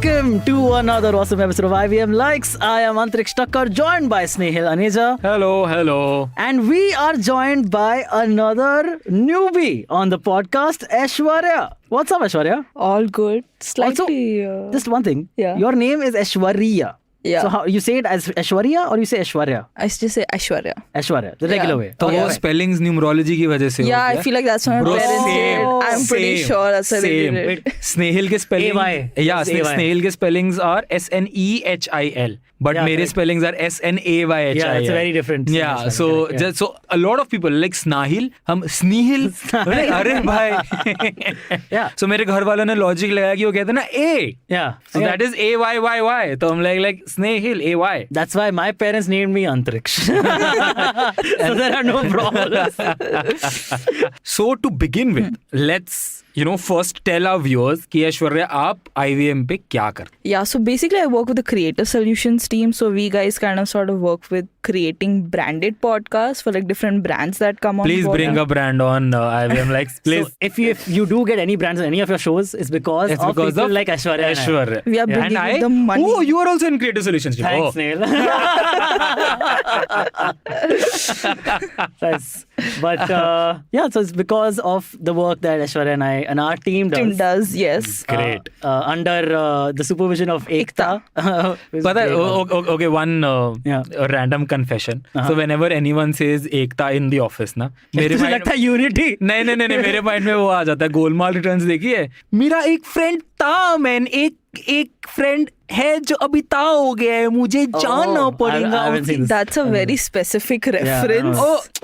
welcome to another awesome episode of IVM Likes. I am Antariksh, joined by Snayhil and Antariksh. Hello. And we are joined by another newbie on the podcast, Aishwariya. What's up, Aishwariya? All good. Slightly. Just one thing. Yeah. Your name is Aishwariya. Yeah. So how you say it as Aishwariya or you say Aishwarya? I just say Aishwariya. Aishwarya, the regular way. तो वो spellings numerology की वजह से Yeah, हो I गया. feel like that's what my Bro, parents same, did. I'm pretty same, sure that's what they same. did it. Snehil के spelling AY. Yeah, It's AY. Snehil के spellings are SNEHIL, but Yeah, मेरे correct. spellings are SNAYHIL. Yeah, it's a very different. Yeah, so correct, just so a lot of people like Snahil, हम Snehil, like अरे भाई. Yeah. So मेरे घर वालों ने logic लगाया कि वो कहते हैं ना A. Yeah. So that is AYYY. तो हम like Snehil AY. That's why my parents named me Antariksh. So there are no problems. So to begin with, let's first tell our viewers कि ऐश्वर्या आप IVM पे क्या करते? Yeah, so basically I work with the creative solutions team. So we guys kind of sort of work with creating branded podcasts for like different brands that come on Please board. bring a brand on IVM Likes. Please. So if you do get any brands on any of your shows, it's because of people like Aishwariya. and I. Aishwarya. We are And bringing I, the money. Oh, you are also in creative solutions team. Thanks, Oh. Neil. Nice. But so it's because of the work that Aishwariya and our team does. Team does, yes. Great. Under the supervision of Ekta. But okay, one random confession. So whenever anyone says Ekta in the office, ना मेरे तुझे लगता है unity? नहीं मेरे mind में वो आ जाता है गोलमाल रिटर्न्स देखी है मेरा एक फ्रेंड था मैन एक फ्रेंड है जो अभी ता हो गया है मुझे जाना पड़ेगा. That's a very specific reference.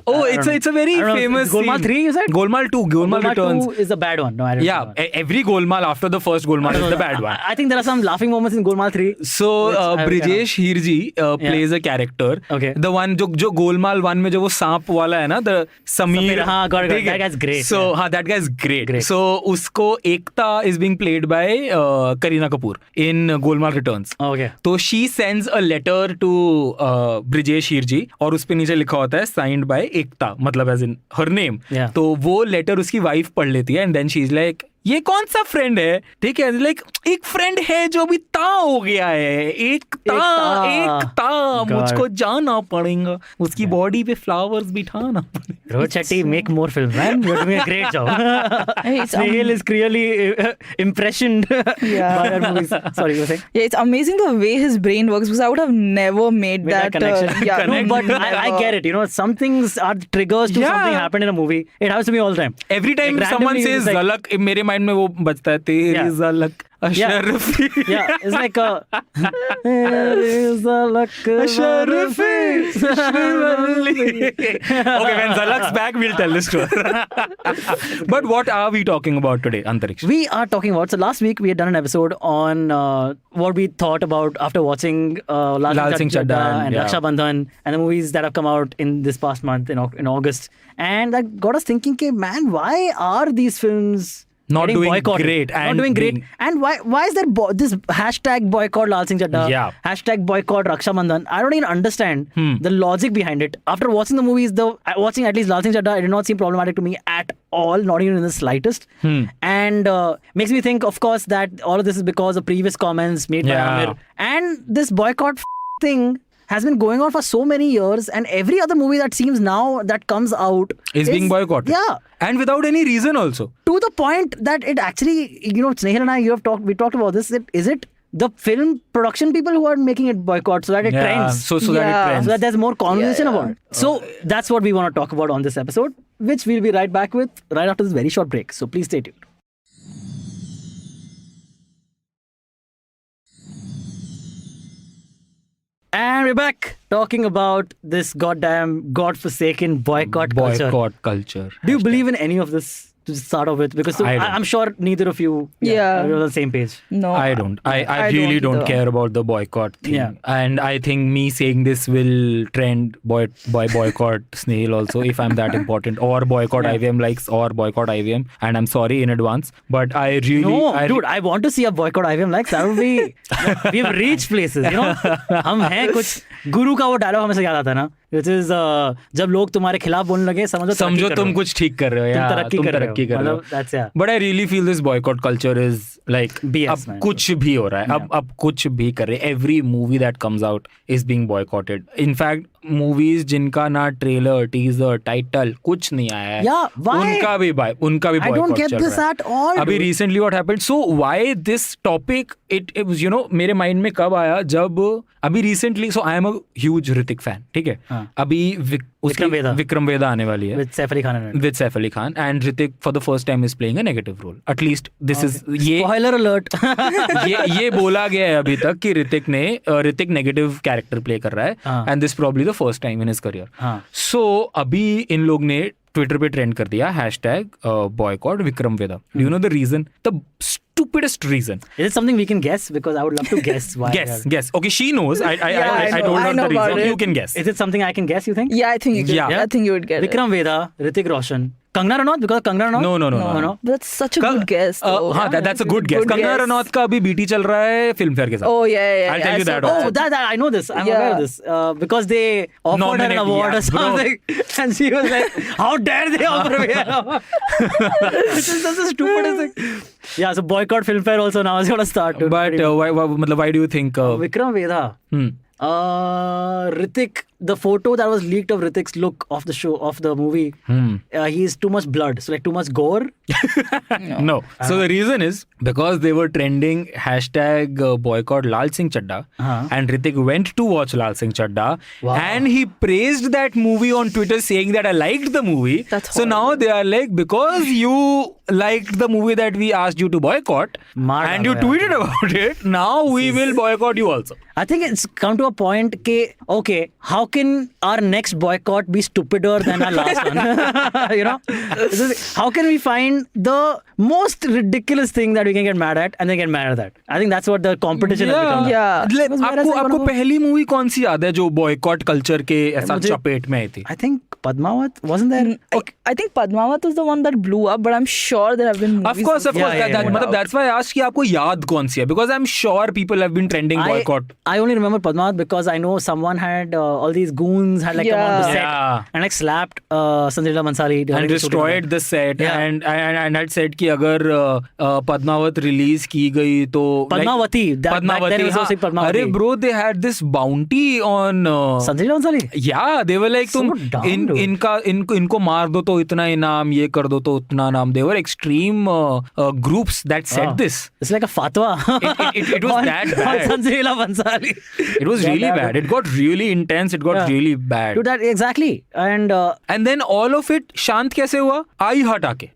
It's a very famous Golmaal 3 you said? Golmaal 2 Golmaal Returns 2 is the bad one. No, I don't know. Every Golmaal after the first Golmaal is the bad one. I think there are some laughing moments in Golmaal 3. So Brijesh Hirji plays a character. Okay. The one जो Golmaal 1 में जो वो सांप वाला है ना the Sameer. हाँ, got it. That guy's great. So that guy's great. So उसको Ekta is being played by Kareena Kapoor in Golmaal Returns. Okay. तो she sends a letter to Brijesh Hirji और उस पे नीचे लिखा होता है signed by Ekta मतलब as in her name. Yeah. तो वो लेटर उसकी वाइफ पढ़ लेती है and then she's like ये कौन सा फ्रेंड है ठीक है लाइक एक फ्रेंड है जो अभी ता हो गया है एक ता मुझको जाना पड़ेगा उसकी बॉडी पे फ्लावर्स बिठाना पड़ेगा. Rohit Shetty, make more films, man. You're doing a great job. Snehil is clearly impressioned by our movies. Sorry, you were saying? Yeah, it's amazing the way his brain works because I would have never made that connection. no, but I get it. Some things are triggers to something happened in a movie. It happens to me all the time. Every time like, someone says Zalak, मेरे mind में वो बजता है तेरी Zalak Asharafi. Yeah, it's like Zalak Asharafi. Okay, when Zalak's back, we'll tell this story. But what are we talking about today, Antariksh? We are talking about, so last week we had done an episode on what we thought about after watching Laal Singh Chaddha and RakshaBandhan and the movies that have come out in this past month in August. And that got us thinking, man, why are these films not doing boycotted? great? Not doing great. And why is there this hashtag boycott Laal Singh Chaddha? Yeah. Hashtag boycott RakshaBandhan? I don't even understand the logic behind it. After watching the movies, watching at least Laal Singh Chaddha, it did not seem problematic to me at all, not even in the slightest. And makes me think, of course, that all of this is because of previous comments made by Amir. And this boycott thing has been going on for so many years, and every other movie that seems now that comes out is being boycotted. Yeah. And without any reason also. To the point that it actually, Snehil and I, we talked about this. Is it the film production people who are making it boycott so that it trends? So that it trends. So that there's more conversation about it. So that's what we want to talk about on this episode, which we'll be right back with right after this very short break. So please stay tuned. And we're back talking about this goddamn godforsaken boycott culture. Boycott culture. Do you believe in any of this? to start off with? Because I'm sure neither of you are on the same page. No, I don't. I really don't care about the boycott thing. Yeah. And I think me saying this will trend boycott Snehil also, if I'm that important, or boycott IVM Likes, or boycott IVM. And I'm sorry in advance, but I really... Dude, I want to see a boycott IVM Likes. That would be... We've reached places, you know. हम हैं कुछ... गुरु का वो dialogue हमेशा याद आता है ना, which is जब लोग तुम्हारे खिलाफ बोलने लगे समझो तुम कुछ ठीक कर रहे हो या तुम तरक्की कर रहे हो. That's yeah. But I really feel this boycott culture is like BS, अब man. कुछ भी हो रहा है, अब कुछ भी कर रहे हैं. Every movie that comes out is being boycotted. In fact, movies जिनका ना ट्रेलर, टीजर, टाइटल कुछ नहीं आया है, Yeah, why? उनका भी I don't get this at all. अभी dude. recently what happened? So why this topic? It was, you know, मेरे माइंड में कब आया जब अभी recently. So I am a huge Hrithik fan. ठीक है. हाँ. अभी विक्रम वेदा आने वाली है. With Saif Ali Khan in it. With Saif Ali Khan, and Hrithik for the first time is playing a negative role. At least this is ये Spoiler alert. ये बोला गया है अभी तक कि ऋतिक नेगेटिव कैरेक्टर प्ले कर रहा है, and this probably the first time in his career. So अभी इन लोग ने ट्विटर पे ट्रेंड कर दिया #boycott Vikram Vedha. Do you know the reason? The stupidest reason. Is it something we can guess? Because I would love to guess why. Guess. Okay, she knows. I I told her know the reason. about it. You can guess. Is it something I can guess, you think? Yeah, I think you could. Yeah. I think you would get Vikram Veda, Hrithik Roshan. Kangana Ranaut? Because Kangana Ranaut? No. it. That's such a good guess. though. हाँ, that's a good guess. Kangana Ranaut का अभी BT चल रहा है film fair के साथ. Oh yeah. I'll tell I you saw that Oh, also. that I know this. I'm aware of this. Because they offered her an Nominated, award yeah, or something. And she was like, how dare they offer me an award? This is such a stupid thing. Yeah, so boycott film fair also now is going to start. dude. But why do you think? Vikram Veda. Hrithik, the photo that was leaked of Hrithik's look of the show, of the movie, he's too much blood, so like too much gore. No. So the reason is because they were trending #boycott Laal Singh Chaddha, and Hrithik went to watch Laal Singh Chaddha, and he praised that movie on Twitter, saying that I liked the movie. That's so now they are like, because you liked the movie that we asked you to boycott, and you tweeted about it, now we will boycott you also. I think it's come to a point ke, okay, how can our next boycott be stupider than our last one? You know? How can we find the most ridiculous thing that we can get mad at and then get mad at that? I think that's what the competition has become. Yeah. आपको पहली movie कौन सी याद है जो boycott culture के ऐसा चपेट में आई थी? I think Padmavat wasn't there. I think Padmavat was the one that blew up, but I'm sure there have been movies. Of course. मतलब that's why I asked कि आपको याद कौन सी है, because I'm sure people have been trending boycott. I only remember Padmavat because I know someone had all these goons had like come on the set and like slapped Snayhil and Antariksh and destroyed the set and had said कि अगर Padmaavat release की गई तो Padmavati. अरे bro, they had this bounty on Snayhil and Antariksh. Yeah, they were like तुम इनको मार दो तो इतना इनाम, ये कर दो तो उतना नाम. They were extreme groups that said this. It's like a fatwa. It was that bad. Snayhil and Antariksh. It was really bad. It got really intense. It got really bad. Dude, that exactly. And then all of it शांत कैसे हुआ? आई हटा के.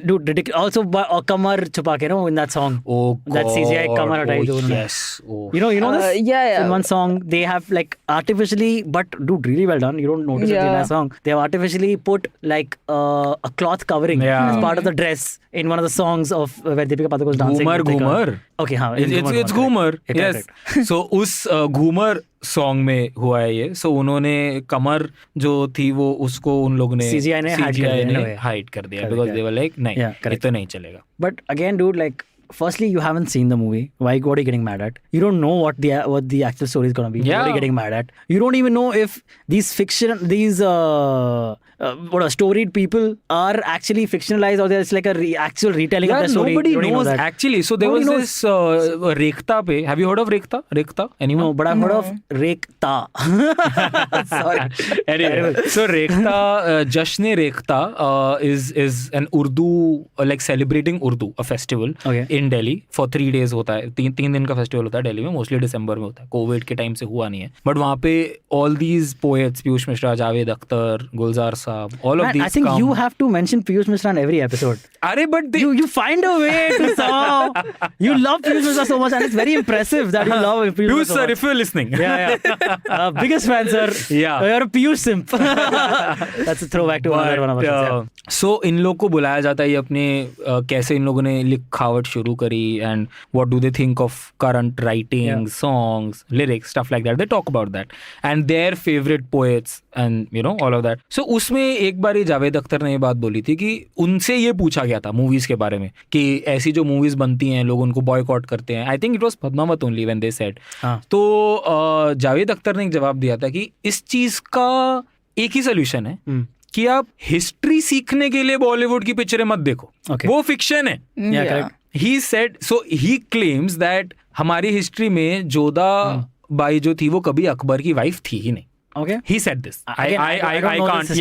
dude, ridiculous. Also, Kamar Chupa ke, no, in that song. Oh, that CGI Kamar hatai jo unhone. Yes. Oh. You know this? Yeah. In one song, they have like artificially, but dude, really well done. You don't notice it in that song. They have artificially put like a cloth covering as part of the dress in one of the songs of where Deepika Padukone was dancing. Ghumar. Okay, हाँ. It's Ghumar. Yes. So उस Ghumar song में हुआ है ये. सो उन्होंने कमर जो थी वो उसको उन लोगों ने CGI ने हाइड कर दिया because they were like नहीं ये तो नहीं चलेगा. But again, dude, like firstly, you haven't seen the movie. What are you getting mad at? You don't know what the actual story is gonna be. Yeah. What are you getting mad at? You don't even know if these storied people are actually fictionalized or there's like a actual retelling of the story. Nobody knows actually. So there was this Rekhta pe. Have you heard of Rekhta? Anyone? No, but I've heard of Rekhta. Sorry. Anyway, so Rekhta, Jashn-e-Rekhta is an Urdu, like celebrating Urdu, a festival in Delhi for 3 days होता है. 3 दिन का festival होता है दिल्ली में, mostly दिसंबर में होता है. कोविड के टाइम से हुआ नहीं है. बट वहाँ पे all these poets, Piyush Mishra, Javed Akhtar, गुलजार साहब, all of these. I think you have to mention Piyush Mishra in every episode. अरे but you find a way to somehow. You love Piyush Mishra so much, and it's very impressive that you love Piyush Mishra so sir, much. if you're listening. Yeah. Biggest fan, sir. Yeah. You're a Piyush simp. That's a throwback to another one of us. So इन लोग को बुलाया जाता है, ये अपने कैसे इन लोगों ने लिखावट शुरू चालू करी and what do they think of current writing, songs, lyrics, stuff like that. They talk about that and their favorite poets and you know all of that. So उसमें एक बार ही जावेद अख्तर ने ये बात बोली थी कि उनसे ये पूछा गया था मूवीज के बारे में कि ऐसी जो मूवीज बनती हैं लोग उनको बॉयकॉट करते हैं. I think it was Padmaavat only when they said. तो जावेद अख्तर ने एक जवाब दिया था कि इस चीज का एक ही सोल्यूशन है कि आप हिस्ट्री सीखने के लिए बॉलीवुड की पिक्चरें मत देखो. वो फिक्शन है. He said, so he claims that हमारी हिस्ट्री में जोधा बाई जो थी वो कभी अकबर की वाइफ थी ही नहीं. Okay. He said this. I can't.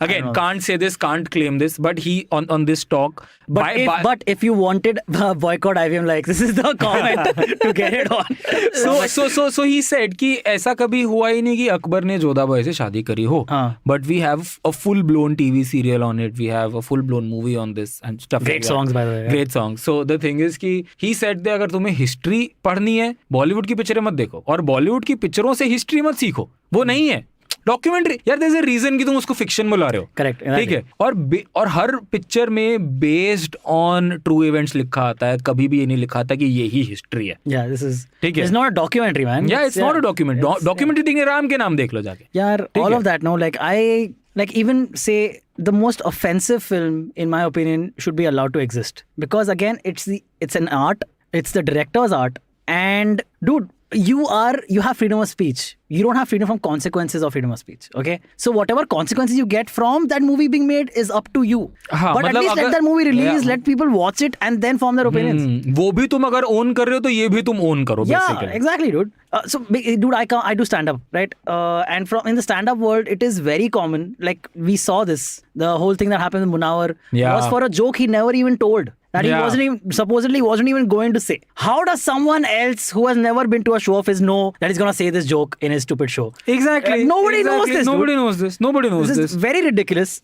Again, can't say this, can't claim this. But he on this talk. But if you wanted boycott IVM Likes, this is the comment to get it on. So he said कि ऐसा कभी हुआ ही नहीं कि अकबर ने जोधाबाई से शादी करी हो. But we have a full blown TV serial on it. We have a full blown movie on this and stuff. Great songs by the way. Great songs. So the thing is कि he said that अगर तुम्हें history पढ़नी है बॉलीवुड की पिक्चरें मत देखो और बॉलीवुड की पिक्चरों से हिस्ट्री मत सीखो. वो नहीं है डॉक्यूमेंट्री यार. देयर इज अ रीजन कि तुम उसको फिक्शन बुला रहे हो. करेक्ट. ठीक है. और हर पिक्चर में बेस्ड ऑन ट्रू इवेंट्स लिखा आता है. कभी भी ये नहीं लिखा आता कि यही हिस्ट्री है. या दिस इज ठीक है. It's not a documentary man. या इट्स नॉट अ डॉक्यूमेंट्री देंगे राम के नाम देख लो जाके यार. All of that know like I like even say the most offensive film in my opinion should be allowed to exist because again it's an art, it's the director's art, and dude you have freedom of speech. You don't have freedom from consequences of freedom of speech. Okay, so whatever consequences you get from that movie being made is up to you. But at least let that movie release, let people watch it and then form their opinions. वो भी तुम अगर own कर रहे हो तो ये भी तुम own करो. Yeah, exactly, dude. So dude, I do stand up, right? And from in the stand up world, it is very common. Like we saw this, the whole thing that happened in Munawar was for a joke he never even told. That he supposedly wasn't even going to say. How does someone else who has never been to a show of his know that he's going to say this joke in his stupid show? Exactly. Nobody knows this. Nobody knows this. Nobody knows this. This is very ridiculous.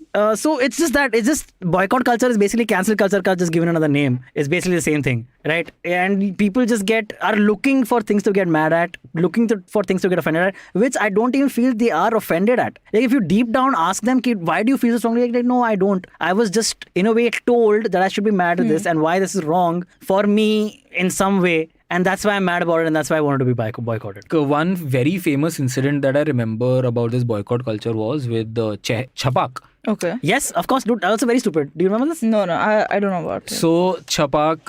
So it's just boycott culture is basically cancel culture just given another name. It's basically the same thing, right? And people just are looking for things to get mad at, looking for things to get offended at, which I don't even feel they are offended at. Like if you deep down ask them, why do you feel so strongly? Like, no, I don't. I was just in a way told that I should be mad at this and why this is wrong for me in some way. And that's why I'm mad about it and that's why I wanted to be boycotted. One very famous incident that I remember about this boycott culture was with Chhapak. Okay. Yes, of course, dude. Also very stupid. Do you remember this? No, I don't know about it. So Chhapak,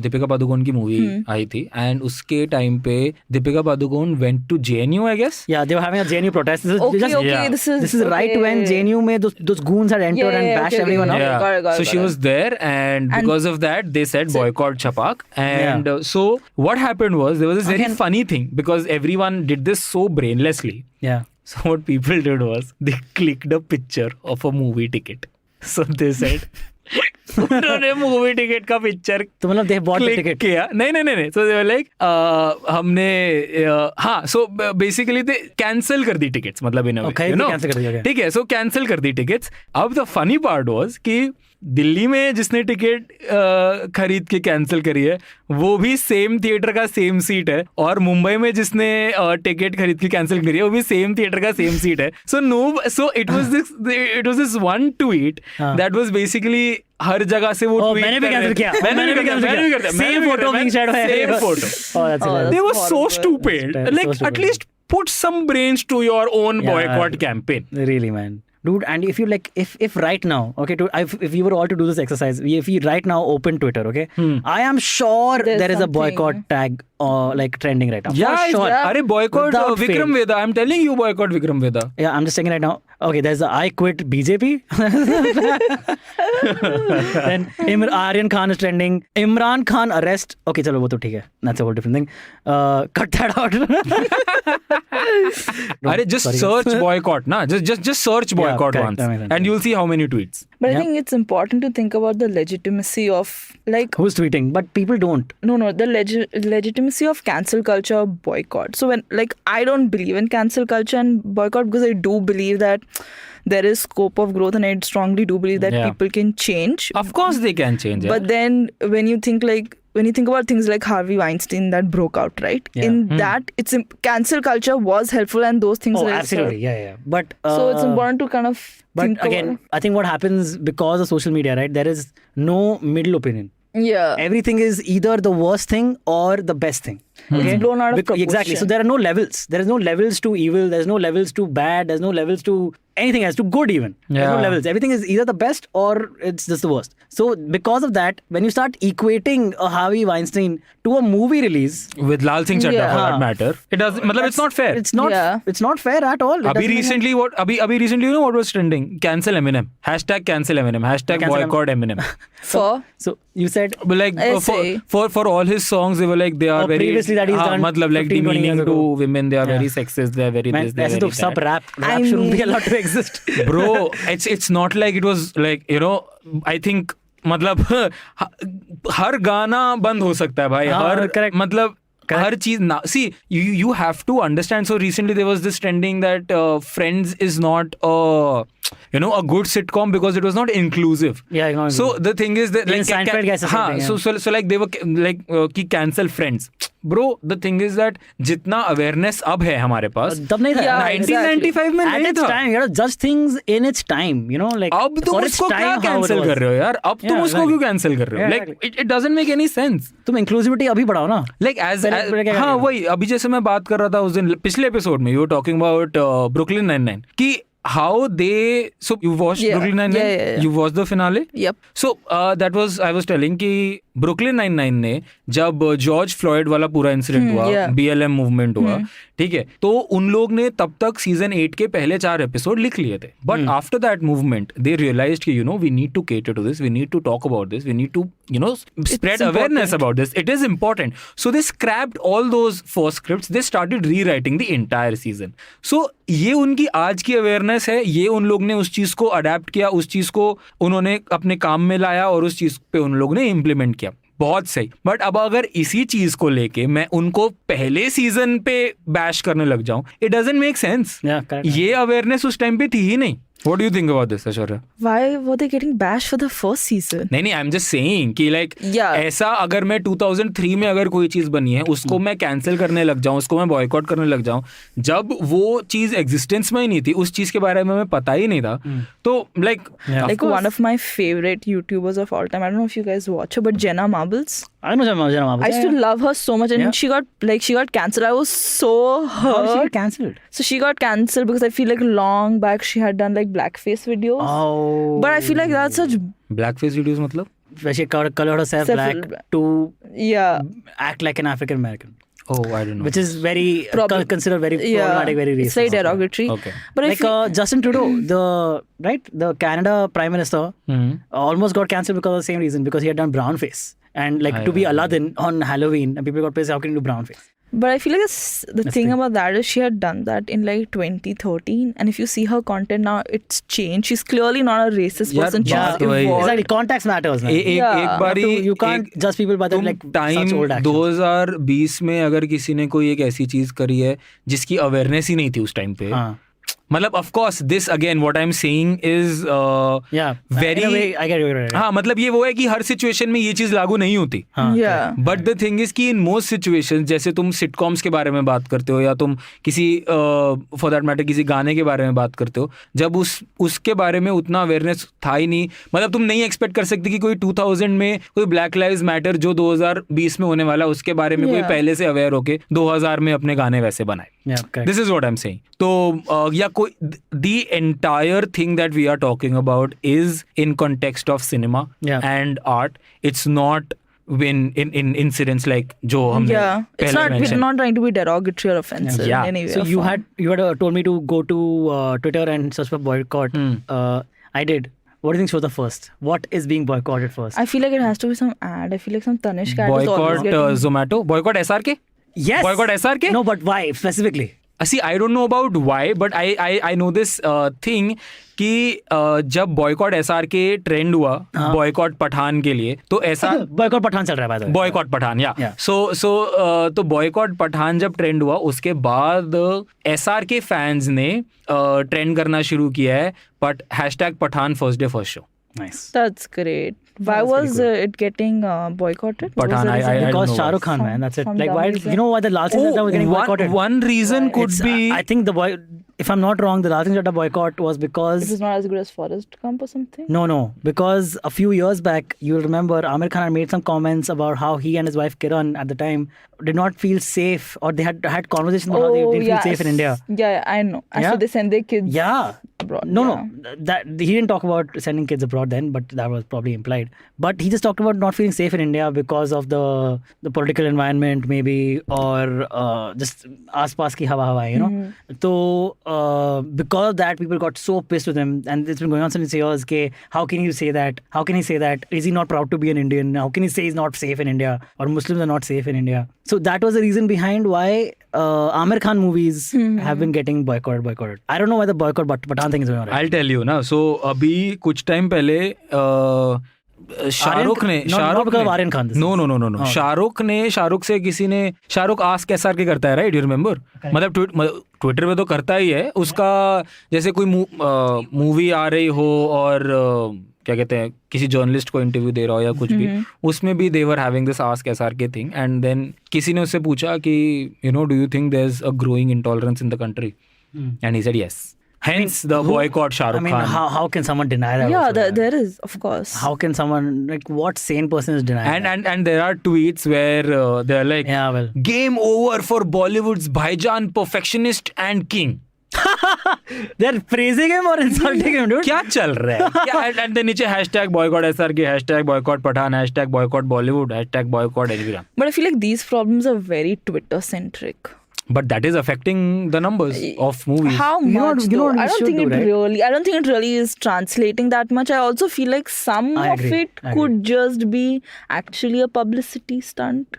Deepika Padukone की movie आई थी and उसके time पे Deepika Padukone went to JNU, I guess. Yeah, they were having a JNU protest. This is right when JNU में those goons had entered and bashed everyone up. Yeah. So she was there and because of that they said boycott Chhapak and so what happened was there was this very funny thing because everyone did this so brainlessly. Yeah. So what people did was they clicked a picture of a movie ticket. So they said उन्होंने movie ticket का picture तो मतलब they bought the ticket किया. नहीं. So they were like हमने हाँ so basically they cancel कर दी tickets मतलब in a way, you know. ठीक है. So cancel कर दी tickets. अब the funny part was कि दिल्ली में जिसने टिकट खरीद के कैंसिल करी है वो भी सेम थिएटर का सेम सीट है और मुंबई में जिसने टिकट खरीद के कैंसिल करी है वो भी सेम थिएटर का सेम सीट है. So it was this one tweet that was basically हर जगह से वो ट्वीट मैंने भी कैंसिल किया. Same photo being shared by same photo. They were so stupid. Like at least put some brains to your own boycott campaign. Really, man. Dude, and if you like, if right now, okay, if you were all to do this exercise, if you right now open Twitter, okay, I am sure there is a boycott tag like trending right now. Yeah, sure. Arey boycott Vikram Vedha. I'm telling you, boycott Vikram Vedha. Yeah, I'm just checking right now. Okay, there's the I quit BJP. Then Aryan Khan is trending. Imran Khan arrest. Okay, chalo, wo to theek hai. That's a whole different thing. Cut that out. Arey, just search boycott, na. Just search boycott once, and you'll see how many tweets. But I think it's important to think about the legitimacy of like who's tweeting, but people don't. No, the legitimacy of cancel culture boycott. So when like I don't believe in cancel culture and boycott because I do believe that there is scope of growth and I strongly do believe that people can change. Of course they can change. But then when you think about things like Harvey Weinstein that broke out, right? Yeah. In that, it's cancel culture was helpful and those things. Oh, absolutely, yeah. But so it's important to kind of. But again, I think what happens because of social media, right? There is no middle opinion. Yeah. Everything is either the worst thing or the best thing. It's blown out of proportion. Exactly. So there are no levels. There is no levels to evil. There's no levels to bad. There's no levels to anything else, to good even. There's no Yeah. levels. Everything is either the best or it's just the worst. So because of that, when you start equating a Harvey Weinstein to a movie release, with Laal Singh Chaddha Yeah. for that matter, it does. मतलब it's not fair. it's not Yeah. it's not fair at all. It Abhi doesn't make recently you know what was trending? Cancel Eminem. #cancel Eminem. Cancel #boycott Eminem. For So you said But like Essay. for all his songs, they were like they are very previously that he's done मतलब like 15, 20 demeaning years to ago. women. They are Yeah. very sexist. They are very man, this. They are ऐसे very तो सब that. rap I shouldn't be mean- allowed to exist. Bro, it's not like it was like, you know, I think मतलब हर गाना बंद हो सकता है भाई. हाँ, हर correct. मतलब हर चीज ना. See, you have to understand. So recently there was this trending that Friends is not a good sitcom because it was not inclusive. Yeah, not So inclusive. the thing is that Even Seinfeld guys are हाँ, saying, so like they were like कि cancel Friends. Bro, the thing is that जितना awareness अब है हमारे पास, तब नहीं था. Yeah, 1995 में At नहीं its था. time, you gotta judge things in its time. You know, like अब तुम for its उसको क्या time, how it cancel was. कर रहे हो यार? अब तुम Yeah, उसको exactly. क्यों कैंसिल कर रहे हो? Yeah, Like exactly. it doesn't make any sense. तुम inclusivity अभी बढ़ाओ ना. Like as पहले क्या हाँ करेगा? वही अभी जैसे मैं बात कर रहा था उस दिन पिछले एपिसोड में, you were talking about Brooklyn Nine-Nine कि how they, so you watched Yeah. Brooklyn Nine-Nine? Yeah. You watched the finale? Yep. So that was I was telling कि ब्रुकलिन 99 ने जब जॉर्ज फ्लॉयड वाला पूरा इंसिडेंट हुआ, yeah. BLM movement हुआ, ठीक है, तो उन लोग ने तब तक सीजन 8 के पहले 4 एपिसोड लिख लिए थे. But after that movement they realised कि we need to cater to this, we need to talk about this, we need to spread awareness about this. It is important. So they scrapped all those 4 scripts. They started rewriting the entire season. So ये उनकी आज की awareness है. ये उन लोग ने उस चीज को अडेप्ट किया, उस चीज को उन्होंने अपने काम में लाया और उस चीज पे उन लोग ने इम्प्लीमेंट किया. बहुत सही. बट अब अगर इसी चीज को लेके मैं उनको पहले सीजन पे बैश करने लग जाऊं, it doesn't make sense. Yeah, correct. ये अवेयरनेस उस टाइम पे थी ही नहीं. What do you think about this, Aishwariya? Why were they getting bashed for the first season? नहीं आई एम जस्ट सेइंग कि लाइक Yeah. ऐसा अगर मैं 2003 में अगर कोई चीज बनी है उसको मैं कैंसिल करने लग जाऊं, उसको मैं बॉयकॉट करने लग जाऊं, जब वो चीज एग्जिस्टेंस में ही नहीं थी, उस चीज के बारे में मैं पता ही नहीं था, तो like Yeah. Like one of my favorite YouTubers of all time. I don't know if you guys watch her, but Jenna Marbles. I know Jenna Marbles. I used to love her so much, and Yeah. she got cancelled. I was so How did she hurt. get cancelled? So she got cancelled because I feel like long back she had done like blackface videos. Oh. But I feel like that's such black face videos मतलब where she colored herself black to act like an African American, oh I don't know. which is very considered very problematic, very racist. It's very derogatory. Okay. But I Like feel Justin Trudeau, the Canada Prime Minister, almost got cancelled because of the same reason, because he had done brown face. And like to be Aladdin on Halloween, and people got pissed, how can you do brown face? But I feel like the thing about that is she had done that in like 2013, and if you see her content now, it's changed. She's clearly not a racist Yeah, person. yeah, She's वही. evolved. Exactly, context matters, man. एक बारी You can't judge people by their तुम like time such old actions. 2020 में अगर किसी ने कोई एक ऐसी चीज करी है जिसकी अवेयरनेस ही नहीं थी उस टाइम पे, हाँ. मतलब of course this again what I'm saying is Yeah. very In a way, I get it. हाँ मतलब ये वो है कि हर सिचुएशन में ये चीज लागू नहीं होती. Yeah. But the thing is कि इन मोस्ट सिचुएशंस, जैसे तुम सिटकॉम्स के बारे में बात करते हो या तुम किसी फॉर दैट मैटर किसी गाने के बारे में बात करते हो, जब उसके बारे में उतना अवेयरनेस था ही नहीं, मतलब तुम नहीं एक्सपेक्ट कर सकते कि कोई 2000 में कोई ब्लैक लाइव्स मैटर जो 2020 में होने वाला उसके बारे में कोई पहले से अवेयर होके 2000 में अपने गाने वैसे बनाए. Yeah, correct. This is what I'm saying. तो या कोई the entire thing that we are talking about is in context of cinema and art. It's not in incidents like जो हमने It's not, we're not trying to be derogatory or offensive in any way. So you had told me to go to Twitter and search for boycott. I did. What do you think was the first? What is being boycotted first? I feel like it has to be some ad. I feel like some Tanishq ad is always boycott getting... Zomato, boycott SRK. Yes. Boycott SRK. No, but why specifically? See, I don't know about why, but I know this thing कि जब boycott SRK trend हुआ boycott Pathan के लिए, तो ऐसा boycott Pathan चल रहा है बॉयकॉट पठान तो बॉयकॉट पठान जब ट्रेंड हुआ उसके बाद SRK फैंस ने ट्रेंड करना शुरू किया है, but #Pathaan first day first show. Nice. That's great. Why That's pretty was cool. it getting boycotted? What was Pathan, the reason? I don't Because know Shah why. Rukh Khan, man. That's it. From Like, that why? reason. You know why the Laal Singh Chaddha was getting boycotted? One reason could It's, be. I think if I'm not wrong, the Laal Singh Chaddha boycott was It because was not as good as Forrest Gump or something. no, because a few years back, you'll remember Amir Khan had made some comments about how he and his wife Kiran at the time did not feel safe, or they had conversations about how they didn't feel safe in India. Yeah, I know. Yeah. So they send their kids Yeah. abroad. No, that he didn't talk about sending kids abroad then, but that was probably implied. But he just talked about not feeling safe in India because of the political environment, maybe, or just aas-paas ki hawa, you know. So because of that, people got so pissed with him, and it's been going on since years. Ke, how can you say that? How can he say that? Is he not proud to be an Indian? How can he say he's not safe in India, or Muslims are not safe in India? So that was the reason behind why Amir Khan movies have been getting boycotted. I don't know why the boycott, but Pathan thing is going on. Right? I'll tell you ना. So अभी कुछ time पहले शाहरुख ने Aryan Khan no Shahrukh से किसी ने Shahrukh ask SR के करता है राइट यू रिमेम्बर मतलब ट्विटर पे तो करता ही है उसका जैसे कोई मूवी आ रही हो और क्या कहते हैं किसी जर्नलिस्ट को इंटरव्यू दे रहा हो या कुछ भी उसमें भी they were having this ask SR K thing and then किसी ने उससे पूछा कि you know do you think there is a growing intolerance in the country and he said yes. Hence the boycott Shah Rukh Khan. How can someone deny that? Yeah, also, there is, of course. How can someone, like, what sane person is denying that? And there are tweets where they're like, Yeah, well. game over for Bollywood's Bhaijan perfectionist and king. They're praising him or insulting him, dude? क्या चल रहा है? And then नीचे hashtag boycott SRK, hashtag boycott Pathan, hashtag boycott Bollywood, hashtag boycott everyone. But I feel like these problems are very Twitter-centric. But that is affecting the numbers of movies. How You know much? what- you know though? what we I don't should think do, it right? really. I don't think it really is translating that much. I also feel like some I of agree. it could just be actually a publicity stunt.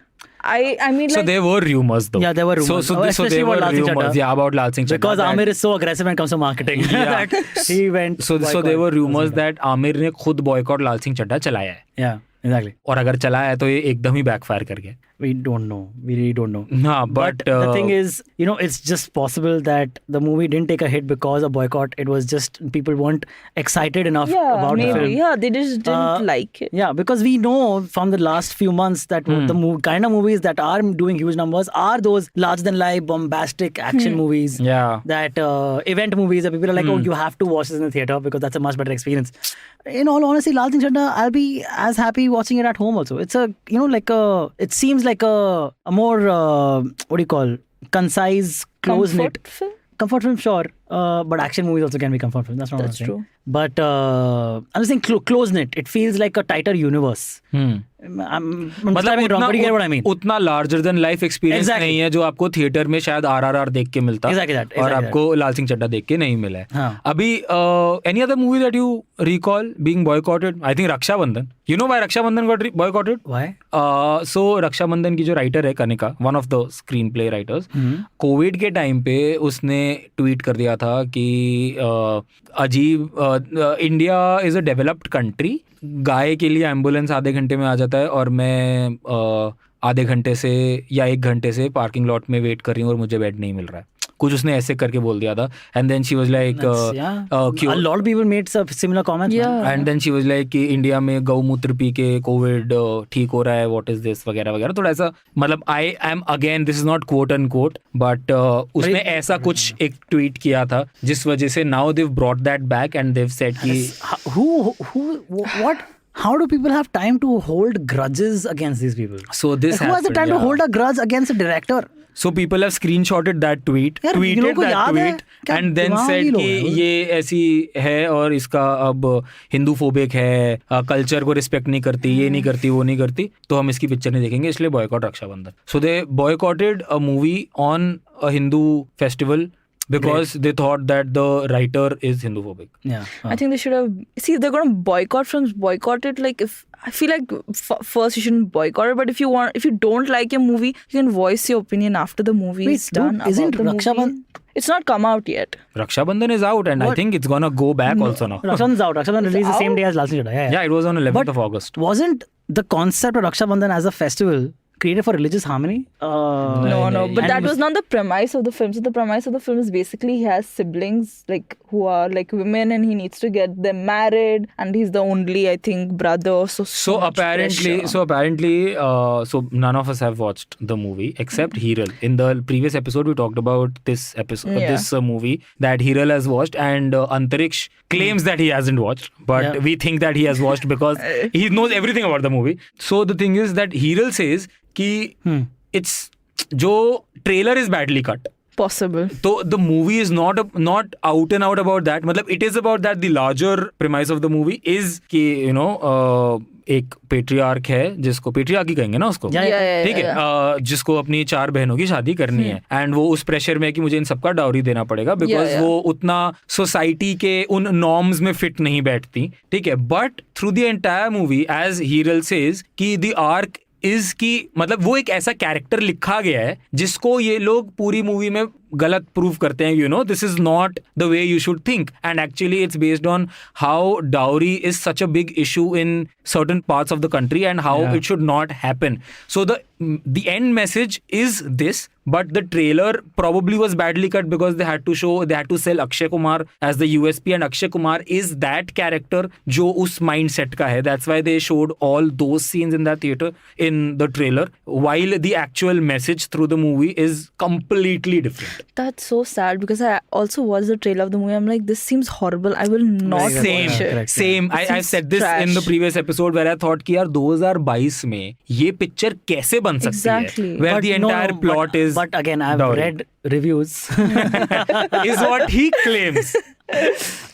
I mean, So like, there were rumors though. Yeah, there were rumors. So Especially there were about Laal Singh rumors. Chaddha. Yeah, about Laal Singh Chaddha. Because that- Amir is so aggressive when it comes to marketing. Yeah. that he went. So there boycott were rumors Laal Singh that Aamir ने खुद boycott लाल सिंह चड्ढा चलाया है. Chaddha. Yeah, exactly. और अगर चलाया है तो ये एकदम ही बैकफायर कर गया. We don't know. We really don't know. हाँ, But the thing is, you know, it's just possible that the movie didn't take a hit because of boycott. It was just people weren't excited enough yeah, about the maybe. film. Yeah, they just didn't like it. Yeah, because we know from the last few months that the kind of movies that are doing huge numbers are those larger than life, bombastic action movies. Yeah. That event movies that people are like, oh, you have to watch this in the theater because that's a much better experience. In all honesty, Laal Singh Chaddha, I'll be as happy watching it at home also. It's a, you know, like a, it seems like a more, what do you call, concise, close-knit. Comfort film? Comfort film, sure. But action movies also can be comfort film. That's not what I'm That's saying. true. But I'm just saying close-knit. It feels like a tighter universe. I'm describing it wrong, but you get what I mean. उतना larger than life experience Exactly. नहीं है जो आपको theatre में शायद आरआरआर देख के मिलता Exactly that, और exactly आपको लाल सिंह चड्ढा देख के नहीं मिला है. हाँ. अभी any other movie that you recall being boycotted? I think Raksha Bandhan. You know why Raksha Bandhan got boycotted? Why? So Raksha Bandhan की जो राइटर है Kanika, one of the screenplay writers, covid के टाइम पे उसने ट्वीट कर दिया था कि अजीब, India is a developed country, गाय के लिए एम्बुलेंस आधे घंटे में आ जाता है और मैं आधे घंटे से या 1 घंटे से पार्किंग लॉट में वेट कर रही हूँ और मुझे बेड नहीं मिल रहा है. कुछ उसने ऐसे करके बोल दिया था. And then she was like A lot of people made some similar comments. Yeah. man. And then she was like कि इंडिया में गौमूत्र पी के कोविड ठीक हो रहा है, व्हाट इज दिस वगैरह वगैरह. थोड़ा ऐसा मतलब I am again this is not quote and quote but उसने ऐसा कुछ एक ट्वीट किया था जिस वजह से now they brought that back and they said कि What? How do people have time to hold grudges against these people? so this Like, who has the happened, time to yeah. hold a grudge against a director? So people have screenshotted that tweet, यार, इन लोगों tweeted को that याद है? tweet क्या and then दिमाग ही said लोग कि हैं? ये ऐसी है और इसका अब हिंदू फोबिक है, कल्चर को रिस्पेक्ट नहीं करती, ये नहीं करती, वो नहीं करती, तो हम इसकी पिक्चर नहीं देखेंगे, इसलिए boycott Raksha Bandhan. So they boycotted a movie on a Hindu festival because they thought that the writer is Hindu-phobic. Yeah. I think they should have. See, if they're going to boycott films, boycott it. Like, if I feel like first you shouldn't boycott it, but if you don't like a movie, you can voice your opinion after the movie Wait, is done. dude, isn't about the RakshaBandhan? movie. It's not come out yet. Rakshabandhan is out and I What? think it's gonna go back also now. Rakshabandhan's out. Rakshabandhan released the same out? day as Laal Singh Chaddha. Yeah. Yeah, it was on 11th But of August. Wasn't the concept of Rakshabandhan as a festival created for religious harmony? No. But and that was not the premise of the film. So the premise of the film is basically he has siblings like who are like women, and he needs to get them married, and he's the only, I think, brother. So apparently, so none of us have watched the movie except Hiral. In the previous episode, we talked about this movie that Hiral has watched, and Antariksh claims that he hasn't watched, but we think that he has watched because he knows everything about the movie. So the thing is that Hiral says कि it's जो trailer is badly cut. Possible. So the movie is not out and out about that. मतलब it is about that. The larger premise of the movie is कि एक patriarch है जिसको patriarchy कहेंगे ना उसको, ठीक है, जिसको अपनी 4 बहनों की शादी करनी है, एंड वो उस प्रेशर में है कि मुझे इन सबका डाउरी देना पड़ेगा बिकॉज वो उतना सोसाइटी के उन नॉर्म्स में फिट नहीं बैठती, ठीक है. But through the entire movie as Hiral says कि द आर्क इज की मतलब वो एक ऐसा कैरेक्टर लिखा गया है जिसको ये लोग पूरी मूवी में गलत प्रूव करते हैं, this is not the way you should think, and actually it's based on how dowry is such a big issue in certain parts of the country and how it should not happen. So the end message is this, but the trailer probably was badly cut because they had to sell Akshay Kumar as the USP, and Akshay Kumar is that character जो उस mindset का है. That's why they showed all those scenes in that theater in the trailer, while the actual message through the movie is completely different. That's so sad because I also watched the trailer of the movie. I'm like, this seems horrible. I will not watch it. Same. I said this in the previous episode where I thought कि यार 2022 में ये picture कैसे बन सकती है, where the entire plot is. But again, I've read reviews. Is what he claims.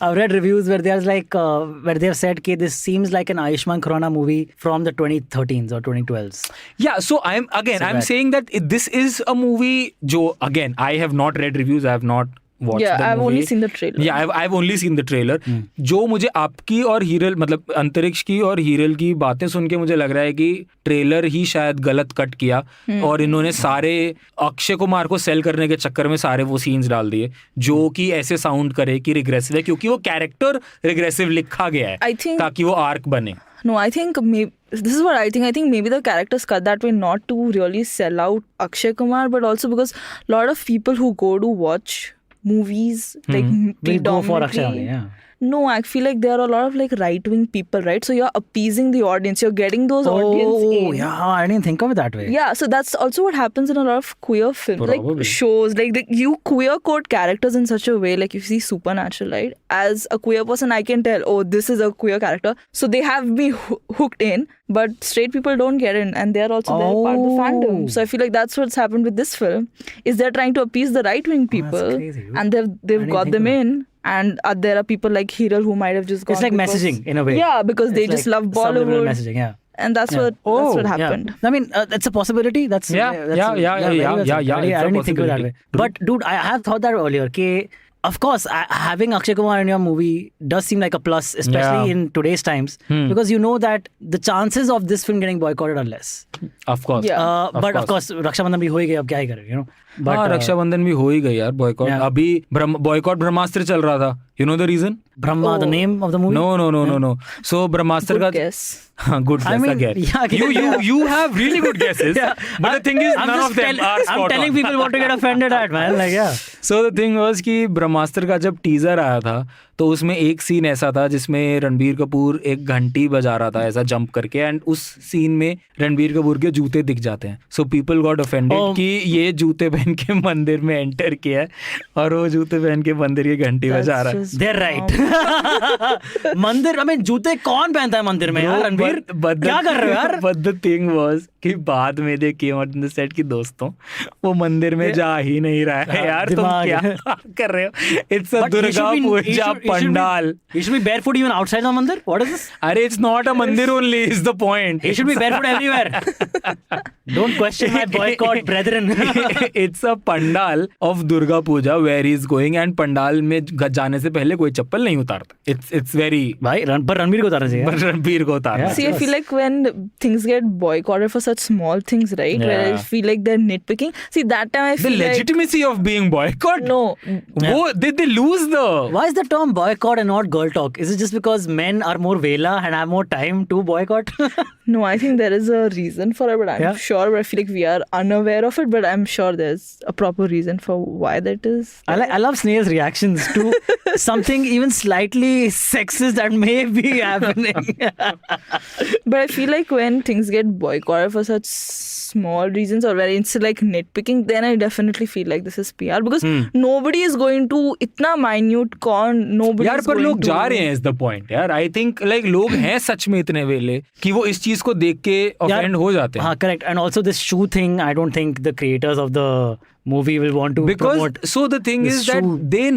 I've read reviews where there's like where they have said that this seems like an Ayushmann Khurrana movie from the 2013s or 2012s. Yeah, so I'm saying that this is a movie. Jo again, I have not read reviews. I have not watched the movie. I've only seen the trailer. Yeah, I've only seen the trailer. जो मुझे आपकी और हीरल मतलब अंतरिक्ष की और हीरल की बातें सुन के मुझे लग रहा है कि ट्रेलर ही शायद गलत कट किया और इन्होंने सारे अक्षय कुमार को सेल करने के चक्कर में सारे वो सीन्स डाल दिए जो कि ऐसे साउंड करे कि रिग्रेसिव है, क्योंकि वो कैरेक्टर रिग्रेसिव लिखा गया है ताकि वो आर्क बने. No, I think this is what I think. I think maybe the characters cut that way not to really sell out Akshay Kumar, but also because a lot of people who go to watch movies like will go for Akshay only, No, I feel like there are a lot of like right-wing people, right? So you're appeasing the audience. You're getting those audience in. Oh, yeah. I didn't think of it that way. Yeah, so that's also what happens in a lot of queer films. Like shows. Like you queer code characters in such a way. Like if you see Supernatural, right? As a queer person, I can tell, oh, this is a queer character. So they have me hooked in. But straight people don't get in. And they're also they're part of the fandom. So I feel like that's what's happened with this film. Is they're trying to appease the right-wing people. That's crazy. And they've got them in. And there are people like Hiral who might have just gone. It's like messaging in a way. Yeah, because they just love Bollywood. Messaging, yeah. And that's what happened. Yeah. I mean, that's a possibility. That's yeah. I didn't think of it that way. But dude, I have thought that earlier. Of course, having Akshay Kumar in your movie does seem like a plus, especially in today's times, because you know that the chances of this film getting boycotted are less. Of course. But of course, RakshaBandhan भी हो ही गई, अब क्या ही करें, But RakshaBandhan भी हो ही गई यार boycott. अभी boycott ब्रह्मास्त्र चल रहा था. You know the reason? Brahma, the name of the movie? No. So Brahmastra Good guess. Good guess again. Yeah, you have really good guesses. But the thing is, none of them are spot on. I'm telling people what to get offended at, man. Like, yeah. So the thing was कि ब्रह्मास्त्र का जब teaser आया था तो उसमें एक scene ऐसा था जिसमें रणबीर कपूर एक घंटी बजा रहा था ऐसा जंप करके, एंड उस सीन में रणबीर कपूर के जूते दिख जाते हैं. सो पीपल गॉट ऑफेंडेड कि ये जूते पहन के मंदिर में एंटर किया है और वो जूते पहन के मंदिर की घंटी बजा रहा है. They're right. मंदिर, I mean, जूते कौन पहनता है मंदिर में यार? रणबीर क्या कर रहे हो यार? But the thing was कि बाद में दे came out in the set कि दोस्तों वो मंदिर में जा ही नहीं रहा है यार, तुम क्या कर रहे हो? It's a Durga Puja pandal. He should be barefoot even outside the mandir. What is this? अरे it's not a mandir only is the point. He should be barefoot everywhere. Don't question my boycott, brethren. It's a pandal of Durga Puja where he is going, and pandal में जाने से पहले कोई चप्पल नहीं उतारता. It's very भाई पर रणबीर को उतारना चाहिए. पर रणबीर को उतारना. See, I feel like when things get boycotted for such small things, right? Where I feel like they're nitpicking. See, that time I feel the legitimacy of being boycott. No. They lose the. Why is the term come boycott and not girl talk? Is it just because men are more vela and have more time to boycott? No, I think there is a reason for it, but I'm sure. But I feel like we are unaware of it. But I'm sure there's a proper reason for why that is. I love Snayhil's reactions to something even slightly sexist that may be happening. But I feel like when things get boycotted for such small reasons or where it's like nitpicking, then I definitely feel like this is PR because nobody is going to itna minute con. Nobody. यार पर लोग जा रहे हैं is the point यार. I think like लोग हैं सच में इतने वेले कि वो इस चीज को देख के offend हो जाते हैं. हाँ, correct. And also this shoe thing, I don't think the creators of the movie will want to promote. So the thing is that they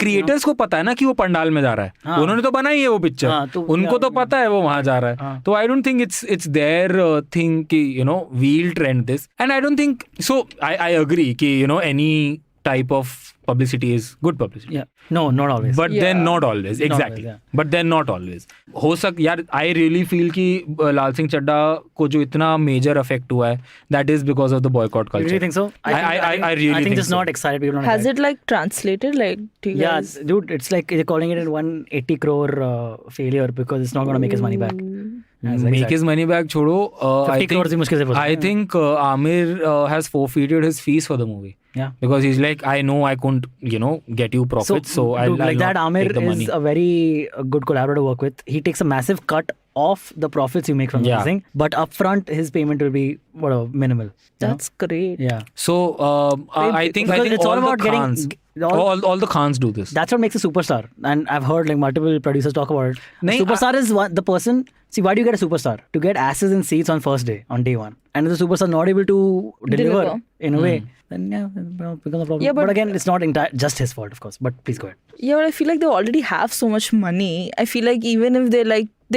creators को पता है ना कि वो पंडाल में जा रहा है. उन्होंने तो बनाई है वो पिक्चर. उनको तो पता है वो वहाँ जा रहा है. तो I don't think it's their thing कि we'll trend this. And I don't think so. I agree कि any type of publicity is good publicity. Yeah. No, not always. But then not always. Exactly. But then not always. हो यार I really feel कि लाल सिंह चड्ढा को जो इतना major effect हुआ है, that is because of the boycott culture. You really think so? I really think just so. not excited. People not Has excited. it like translated like? Yeah, dude, it's like they're calling it a 180 crore failure because it's not going to make his money back. Make his money back छोड़ो. 50 crores ही मुश्किल से बचता है. I think Amir has forfeited his fees for the movie. Yeah. Because he's like, I know I couldn't, get you profits, so I'll like that. Amir is a very good collaborator to work with. He takes a massive cut of the profits you make from the thing, but upfront his payment will be minimal. That's great. Yeah. So I think it's all about Khans, all the Khans do this. That's what makes a superstar. And I've heard like multiple producers talk about it. Superstar is the person. See, why do you get a superstar? To get asses in seats on first day, on day one. And if the superstar not able to deliver in a way, then becomes a problem. Yeah, but again, it's not just his fault, of course. But please go ahead. Yeah, but I feel like they already have so much money. I feel like even if they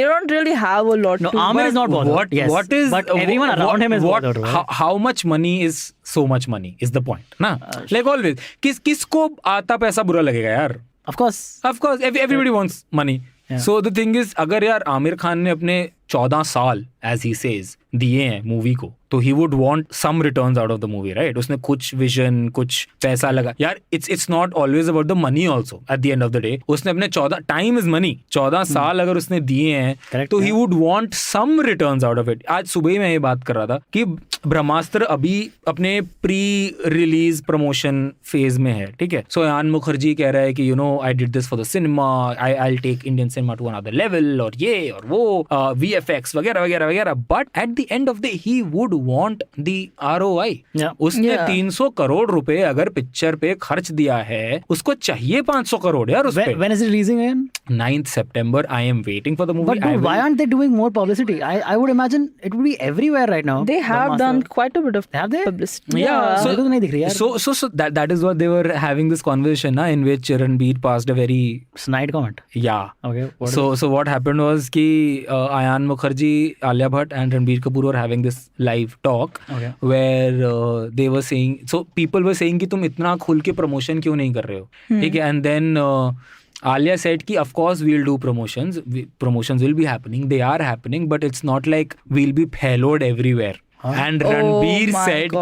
don't really have a lot. No, Amir is not bothered. But everyone around him is bothered. How much money is so much money is the point. Na? Like always. किसको आता पैसा बुरा लगेगा यार? Of course. Everybody wants money. Yeah. So the thing is, अगर यार आमिर खान ने अपने 14 साल as he says दिए हैं मूवी को, तो he would want some returns out of the movie, right? उसने कुछ vision, कुछ पैसा लगा. यार it's not always about the money also at the end of the day. उसने अपने 14 time is money. 14 साल अगर उसने दिए हैं, तो he would want some returns out of it. आज सुबह ही मैं ये बात कर रहा था कि ब्रह्मास्त्र अभी अपने प्री रिलीज प्रमोशन फेज में है, ठीक है. सो अयान मुखर्जी कह रहा है कि I did this for the cinema, I'll take Indian cinema to another level, और ये और वो VFX वगैरह वगैरह वगैरह. But at the end of the day, he would want the ROI. उसने 300 करोड़ रुपए अगर पिक्चर पे खर्च दिया है, उसको चाहिए 500 करोड़ यार उस पे. When is it releasing again? 9th September. I am waiting for the movie. But why aren't they doing more publicity? I would imagine it would be everywhere right now. They have done quite a bit of publicity. Yeah. So that is what they were having this conversation in which Ranbir passed a very snide comment. Yeah. Okay. So what happened was कि Ayan Mukherjee, Alia Bhatt and Ranbir Kapoor were having this live talk where they were saying, so people were saying कि तुम इतना खुल के promotion क्यों नहीं कर रहे हो, ठीक है. And then Alia said कि of course we'll do promotions. Promotions will be happening. They are happening, but it's not like we'll be payload everywhere. And Ranbir said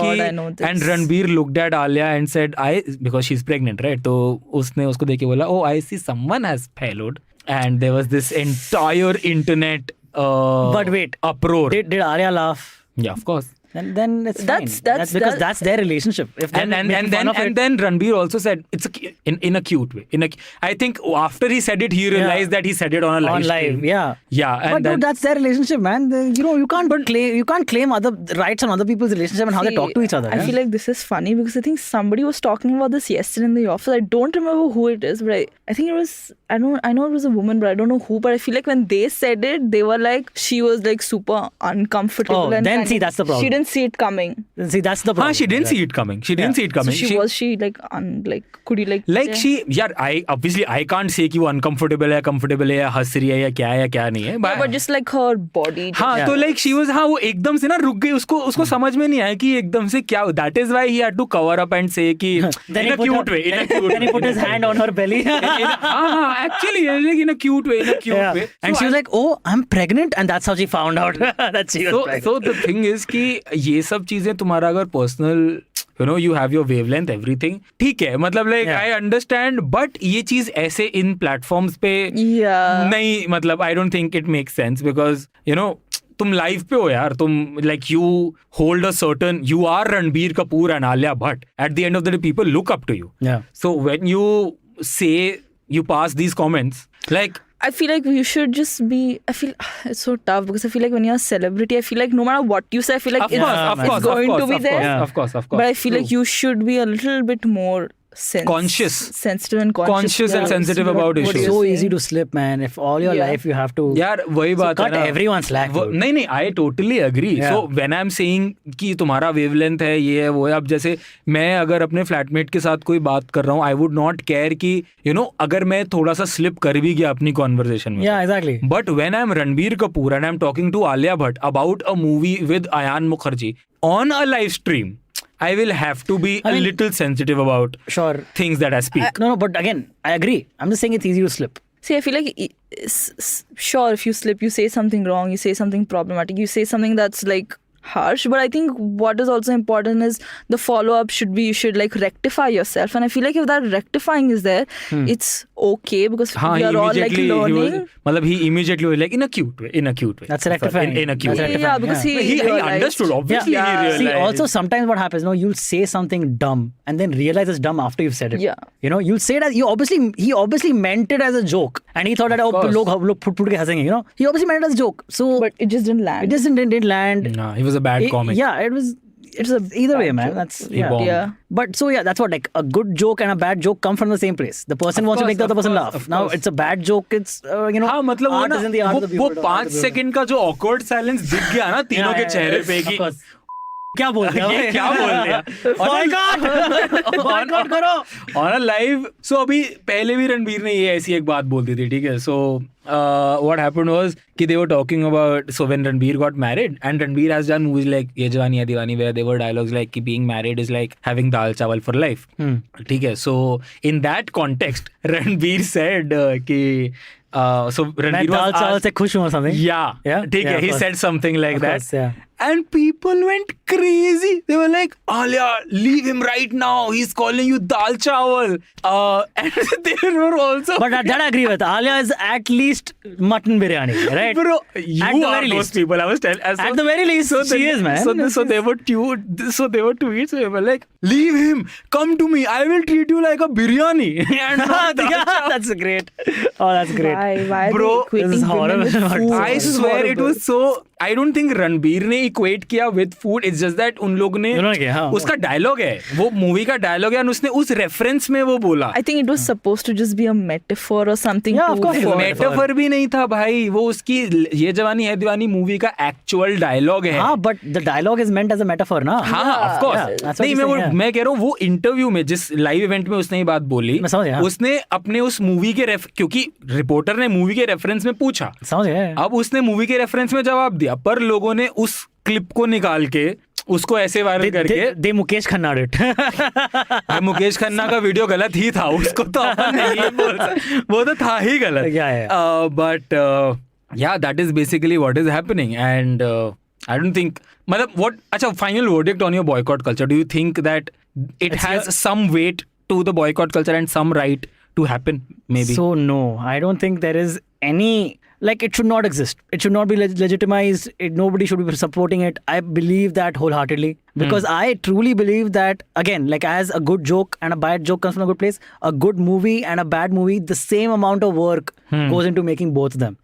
and Ranbir looked at Alia and said, because she's pregnant, right? तो उसने उसको देख के बोला, oh, I see someone has payload. And there was this entire internet but wait, uproar. Did Alia laugh? Yeah, of course. Then it's fine. That's because that's their relationship. If and then Ranbir also said it's in a cute way. I think after he said it, he realized that he said it on a live stream. Yeah. And but dude, that's their relationship, man. You can't claim other rights on other people's relationship and how they talk to each other. I feel like this is funny because I think somebody was talking about this yesterday in the office. I don't remember who it is, but I think it was. I know it was a woman, but I don't know who. But I feel like when they said it, they were like she was like super uncomfortable. Oh, and then see that's the problem. She didn't see it coming. See, that's the problem. She didn't see it coming. She didn't see it coming. So she like could you I can't say कि वो uncomfortable है, comfortable है, या हंस रही है या क्या नहीं है. But just like her body. हाँ, तो like she was वो एकदम से ना रुक गई. उसको समझ में नहीं आया कि एकदम से क्या. That is why he had to cover up and say कि in a cute way. Then he put his hand on her belly. Actually, in a cute way. And she was like, oh, I'm pregnant, and that's how she found out that she was pregnant. So the thing is कि ये सब चीजें तुम्हारा अगर personal you know, you have your wavelength, everything. ठीक है, मतलब like I understand, but ये चीज ऐसे इन platforms पे नहीं, मतलब I don't think it makes sense because, you know, तुम लाइव पे हो यार, तुम like you hold a certain, you are Ranbir Kapoor and Alia Bhatt. At the end of the day, people look up to you. Yeah. So when you say, you pass these comments, like, I feel like you should just be. I feel it's so tough because I feel like when you're a celebrity, I feel like no matter what you say, I feel like it's going to be there. Of course. But I feel like you should be a little bit more sensitive and conscious and sensitive about issues. It's so easy to slip, man. If all your life you have to यार वही बात है cut ना, everyone's slack. नहीं, I totally agree. So when I'm saying कि तुम्हारा wavelength है, ये है वो है, अब जैसे मैं अगर अपने फ्लैटमेट के साथ कोई बात कर रहा हूँ, I would not care कि you know अगर मैं थोड़ा सा slip कर भी गया अपनी conversation में. Yeah, exactly. But when I'm Ranbir Kapoor and I'm talking to Alia Bhatt about a movie with Ayan Mukherjee on a live stream, I will have to be a little sensitive about things that I speak. No, but again, I agree. I'm just saying it's easy to slip. See, I feel like, sure, if you slip, you say something wrong, you say something problematic, you say something that's like harsh, but I think what is also important is the follow-up should be, you should like rectify yourself, and I feel like if that rectifying is there, it's okay because we are all like learning. He immediately was like in a cute way. That's rectifying. In a cute way. Yeah, because he understood, obviously he realized. See, also sometimes what happens, you'll say something dumb and then realize it's dumb after you've said it. Yeah. You know, you'll say that he obviously meant it as a joke and he thought that log put ke hasenge, you know. He obviously meant it as a joke. So but it just didn't land. It just didn't land. No, he was a bad comic. Yeah, it's either way, man. Joke. That's yeah. But so that's what, like, a good joke and a bad joke come from the same place. The person wants to make the other person laugh. Now it's a bad joke. It's you know. हाँ, मतलब art is in the art of the beautiful. वो 5 second का जो awkward silence दिख गया ना तीनों के चेहरे पे कि क्या बोल दिया boycott करो on a live. So अभी पहले भी रणबीर ने ये ऐसी एक बात बोल दी थी, ठीक है. So what happened was कि they were talking about, so when Ranbir got married, and Ranbir has done movies like Ye Jawani Hai Diwani where there were dialogues like कि being married is like having dal chawal for life, ठीक है. So in that context Ranbir said कि so Ranbir was asked, से खुश हूँ or something. Yeah, ठीक है. He said something like that. Course, yeah. And people went crazy. They were like, Alia, leave him right now. He's calling you dal chawal. And they were also... But that I agree with. Alia is at least mutton biryani, right? Bro, you are those people. I was telling... At the very least, she is, man. So they were tweets. They were like, leave him. Come to me. I will treat you like a biryani. And that's great. Oh, that's great. Why bro, this is horrible. I swear it was so... I don't think Ranbir ने equate किया with food. It's just that उन लोगों ने उसका dialogue है, वो movie का dialogue है, और उसने उस रेफरेंस में वो बोला. I think it was supposed to just be a metaphor or something. Metaphor भी नहीं था भाई, वो उसकी ये जवानी है दीवानी मूवी का एक्चुअल डायलॉग है. हां, but the dialogue is meant as a metaphor ना. हां, ऑफ कोर्स. नहीं, मैं कह रहा हूं वो इंटरव्यू में जिस लाइव इवेंट में उसने ये बात बोली, उसने अपने उस मूवी के क्योंकि रिपोर्टर ने मूवी के रेफरेंस में पूछा, समझ गए, अब उसने मूवी के रेफरेंस में जवाब दिया, पर लोगों ने उस क्लिप को निकाल के उसको ऐसे वायरल करके दे मुकेश खन्ना डिट. मुकेश खन्ना का वीडियो गलत ही था, उसको तो अपन नहीं बोल सकते, वो तो था ही गलत. But yeah, that is basically what is happening. And I don't think, मतलब what, अच्छा, final verdict on your boycott culture. Do you think that it has some weight to the boycott culture and some right to happen, maybe? So no, I don't think there is any, like, it should not exist. It should not be legitimized. Nobody should be supporting it. I believe that wholeheartedly. Because I truly believe that, again, like, as a good joke and a bad joke comes from a good place, a good movie and a bad movie, the same amount of work goes into making both of them.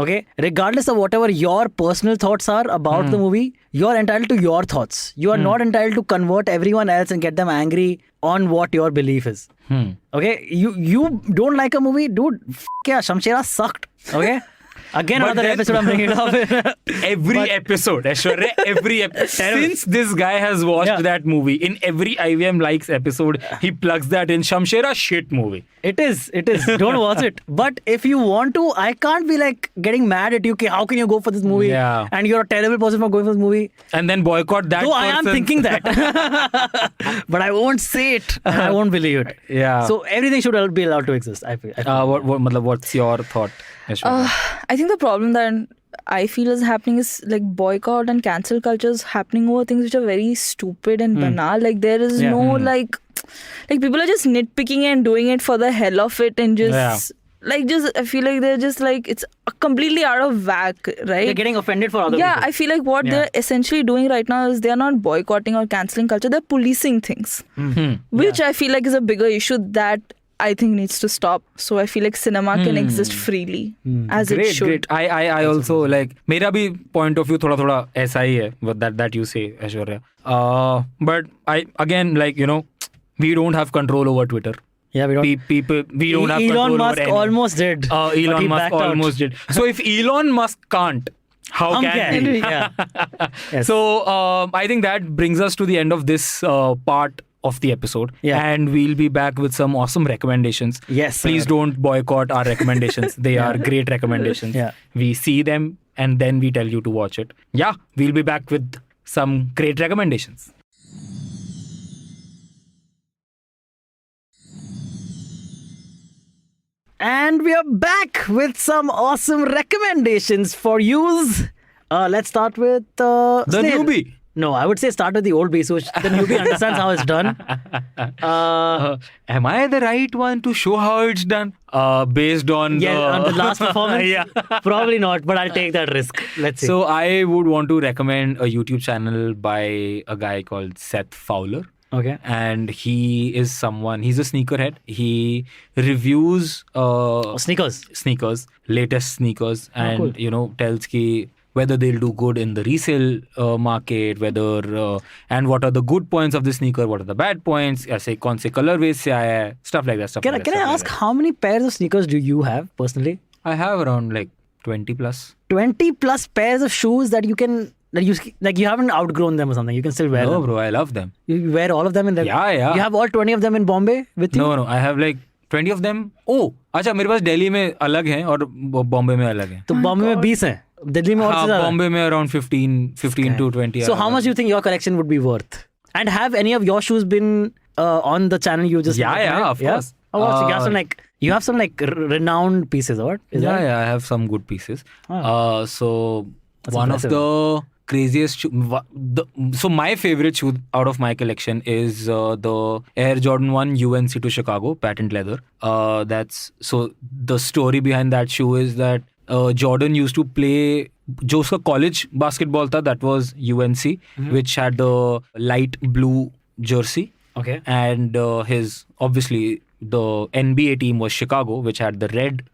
Okay? Regardless of whatever your personal thoughts are about the movie, you're entitled to your thoughts. You are not entitled to convert everyone else and get them angry on what your belief is. Okay? You don't like a movie? Dude, yeah, Shamshera sucked. Okay? Again, another episode I'm bringing it up. Every episode, Aishwariya, every episode. Since this guy has watched that movie, in every IVM Likes episode, he plugs that in. Shamshera, shit movie. It is. Don't watch it. But if you want to, I can't be like getting mad at you. How can you go for this movie? Yeah. And you're a terrible person for going for this movie. And then boycott that person. I am thinking that. But I won't say it. And I won't believe it. Yeah. So everything should be allowed to exist, I feel. What's your thought? I think the problem that I feel is happening is like boycott and cancel culture is happening over things which are very stupid and banal. Like there is no like people are just nitpicking and doing it for the hell of it and just I feel like they're just like it's completely out of whack, right? They're getting offended for other people. I feel like what they're essentially doing right now is they're not boycotting or cancelling culture, they're policing things, which I feel like is a bigger issue that I think needs to stop. So I feel like cinema can exist freely as it should. Great. I also like मेरा भी point of view थोड़ा ऐसा ही है that you say, Aishwariya. But I again like we don't have control over Twitter. Yeah, we don't. We don't have control Elon Musk over almost did. Elon Musk almost did. So if Elon Musk can't, how can we? Yeah. Yes. So I think that brings us to the end of this part of the episode. Yeah. And we'll be back with some awesome recommendations. Yes. Please don't boycott our recommendations. They are great recommendations. Yeah. We see them and then we tell you to watch it. Yeah, we'll be back with some great recommendations. And we are back with some awesome recommendations for yous. Let's start with The Snayhil. newbie. No, I would say start with the old base, so the newbie understands how it's done. Am I the right one to show how it's done? Based on On the last performance? Yeah. Probably not, but I'll take that risk. Let's see. So I would want to recommend a YouTube channel by a guy called Seth Fowler. Okay. And he is someone, he's a sneakerhead. He reviews sneakers, latest sneakers, and cool. tells ki whether they'll do good in the resale market, whether and what are the good points of the sneaker, what are the bad points, ऐसे कौन से colorways से आया है, stuff like that. Can I ask how many pairs of sneakers do you have personally? I have around like 20 plus. 20 plus pairs of shoes that you can. You haven't outgrown them or something. You can still wear them. No, bro, I love them. You wear all of them in the... Yeah. You have all 20 of them in Bombay with you? No, I have like 20 of them. Oh, अच्छा मेरे पास दिल्ली में अलग हैं और बॉम्बे में अलग हैं. तो बॉम्बे में 20 हैं. दिल्ली में और से ज़्यादा. बॉम्बे में around 15 to 20. So how much do you think your collection would be worth? And have any of your shoes been on the channel you just... Yeah, of course. Oh, so you have some renowned pieces, or what? Yeah, I have some good pieces. Oh. So That's one impressive. of the craziest so my favorite shoe out of my collection is the Air Jordan 1 UNC to Chicago patent leather. So the story behind that shoe is that Jordan used to play जो उसका college basketball था, that was UNC, which had the light blue jersey. Okay. And his obviously the NBA team was Chicago, which had the red